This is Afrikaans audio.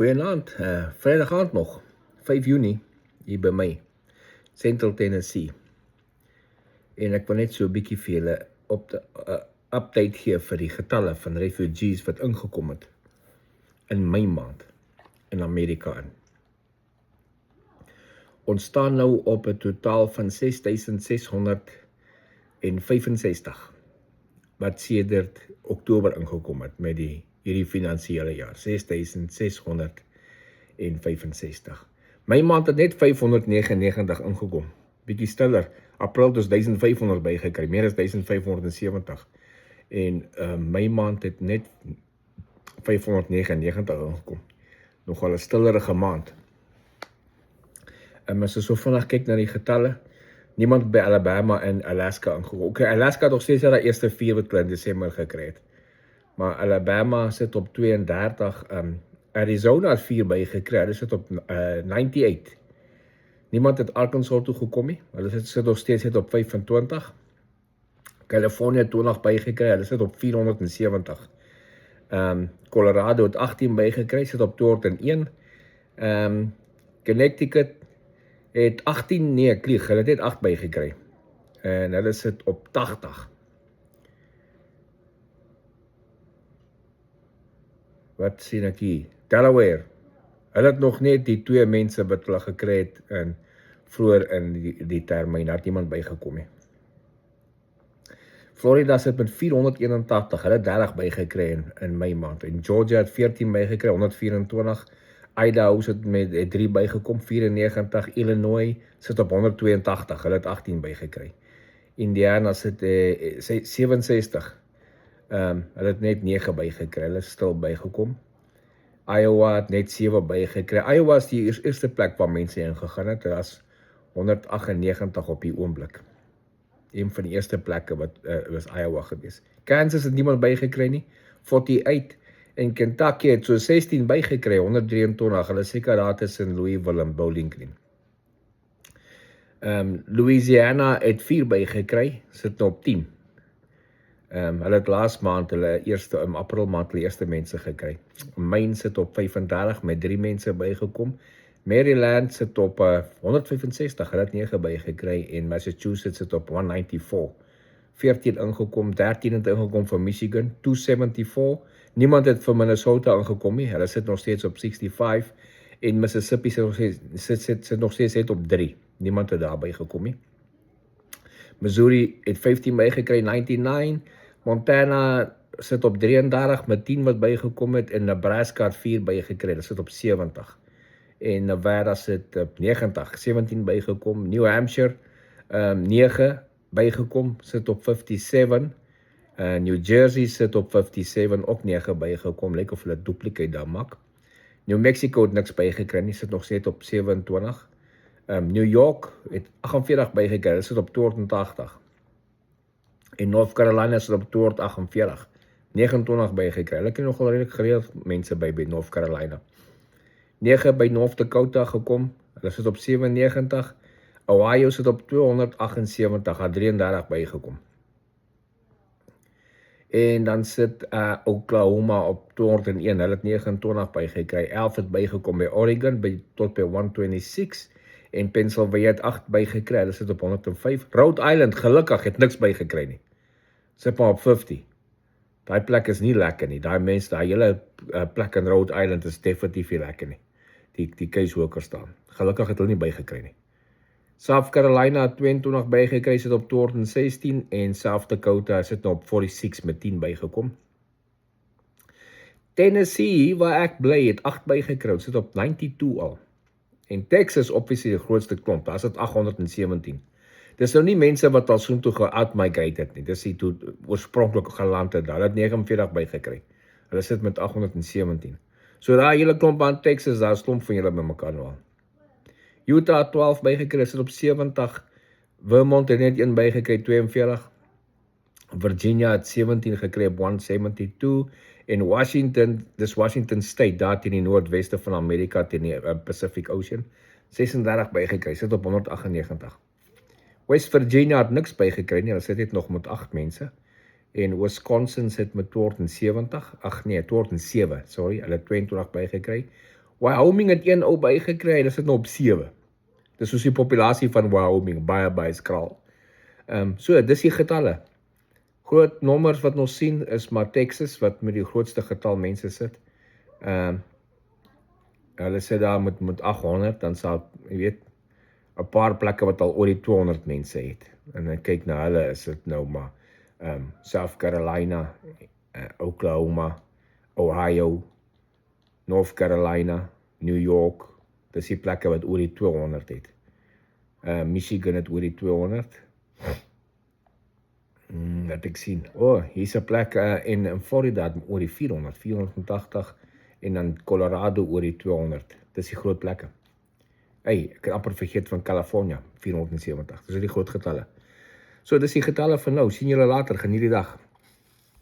Goeienaand, Vrydag aand nog, 5 Junie, hier by my, Central Tennessee. En ek wil net so 'n bietjie vir julle update gee vir die getalle van refugees wat ingekom het in Mei maand in Amerika in. Ons staan nou op 'n totaal van 6.665 wat sedert Oktober ingekom het met hierdie finansiële jaar, 6.665. My maand het net 599 ingekom, bietjie stiller. April het ons 1.500 bygekry, meer as 1.570. En my maand het net 599 ingekom. Nogal 'n stillerige maand. As ons so vinnig kyk na die getalle, niemand by Alabama en Alaska ingekom. Okay, Alaska het nog steeds die eerste 4 wat hulle in Desember gekry het. Maar Alabama sit op 32, Arizona het 4 bygekry, hulle sit op 98. Niemand het Arkansas toe gekom nie, hulle sit nog steeds op 25. California 20 bygekry, hulle sit op 470. Colorado het 18 bygekry, sit op 201. Connecticut het 18, nee, klieg, hulle het net 8 bygekry. En hulle sit op 80. Wat sien ek hier? Delaware. Hulle het nog net die 2 mense wat hulle gekry het vroeër in die termyn, daar het niemand bygekom nie. Florida sit met 481, hulle het 30 bygekry in Mei maand. En Georgia het 14 bygekry, 124. Idaho sit met 3 bygekom, 94. Illinois sit op 182, hulle het 18 bygekry. Indiana sit 67. Hulle het net 9 bygekry, hulle is stil bygekom. Iowa het net 7 bygekry. Iowa is die eerste plek waar mense ingegaan het, dit was 198 op die oomblik. Een van die eerste plekke was Iowa gewees. Kansas het niemand bygekry nie, 48. En Kentucky het so 16 bygekry, 123, hulle seker daar tussen Louisville en Bowling Green. Louisiana het 4 bygekry, sit nou op 10. Hulle het laas maand, April maand, hulle eerste mense gekry. Maine sit op 35 met 3 mense bygekom. Maryland sit op 165, hulle het 9 bygekry. En Massachusetts sit op 194. 14 ingekom, 13 het ingekom vir Michigan, 274. Niemand het vir Minnesota ingekom nie, hulle sit nog steeds op 65. En Mississippi sit nog steeds op 3. Niemand het daarby gekom nie. Missouri het 15 bygekry, 99. Montana sit op 33 met 10 wat bygekom het. En Nebraska het 4 bygekry, hulle sit op 70. En Nevada sit op 90, 17 bygekom. New Hampshire, 9 bygekom, sit op 57. New Jersey sit op 57, ook 9 bygekom, lyk of hulle duplicate daar maak. New Mexico het niks bygekry nie, sit nog steeds op 27. New York het 48 bygekry, hulle sit op 82. En North Carolina sit op 248, 29 bygekry. Hulle kan nogal redelijk gereeld mense by North Carolina. 9 by North Dakota gekom, hulle sit op 97. Ohio sit op 278, het 33 bygekom. En dan sit Oklahoma op 201, hulle het 29 bygekry. 11 het bygekom by Oregon, tot by 126. En Pennsylvania het 8 bygekry, hulle sit op 105. Rhode Island, gelukkig, het niks bygekry nie. Sit maar op 50. Daai plek is nie lekker nie, daai hele plek in Rhode Island is definitief nie lekker nie. Die caseworkers staan. Gelukkig het hulle nie bygekry nie. South Carolina het 22 bygekry, sit op 216. En South Dakota sit nou op 46 met 10 bygekom. Tennessee, waar ek bly, het 8 bygekry, sit op 92 al. En Texas, obviously die grootste klomp, daar sit 817. Dis nou nie mense wat al soontoe ge-outmigrate het nie, dis die oorspronklike geland het, hulle het 49 bygekry. Hulle sit met 817. So daar hele klomp aan Texas, daar is klomp van julle by mekaar nou al. Utah het 12 bygekry, sit op 70. Vermont het net 1 bygekry, 42. Virginia het 17 gekry op 172. En Washington, dis Washington State, daar teen die noordweste van Amerika, teen die Pacific Ocean, 36 bygekry, sit op 198. West Virginia het niks bygekry nie, hulle sit net nog met 8 mense. En Wisconsin sit met 207, hulle het 22 bygekry. Wyoming het een ou bygekry, dis dit nou op 7. Dis soos die populasie van Wyoming, baie skraal. So, dis die getalle. Groot nommers wat ons sien is maar Texas wat met die grootste getal mense sit. Hulle sê daar met 800, dan sal, jy weet, 'n paar plekke wat al oor die 200 mense het. En dan kyk na hulle, is dit nou maar South Carolina, Oklahoma, Ohio, North Carolina, New York, dis die plekke wat oor die 200 het. Michigan het oor die 200. Wat ek sien, hier's 'n plek in Florida het oor die 400, 480 en dan Colorado oor die 200. Dis die groot plekke. Ek het amper vergeet van California, 470. Dis die groot getalle. So dis die getalle vir nou. Sien julle later, geniet die dag.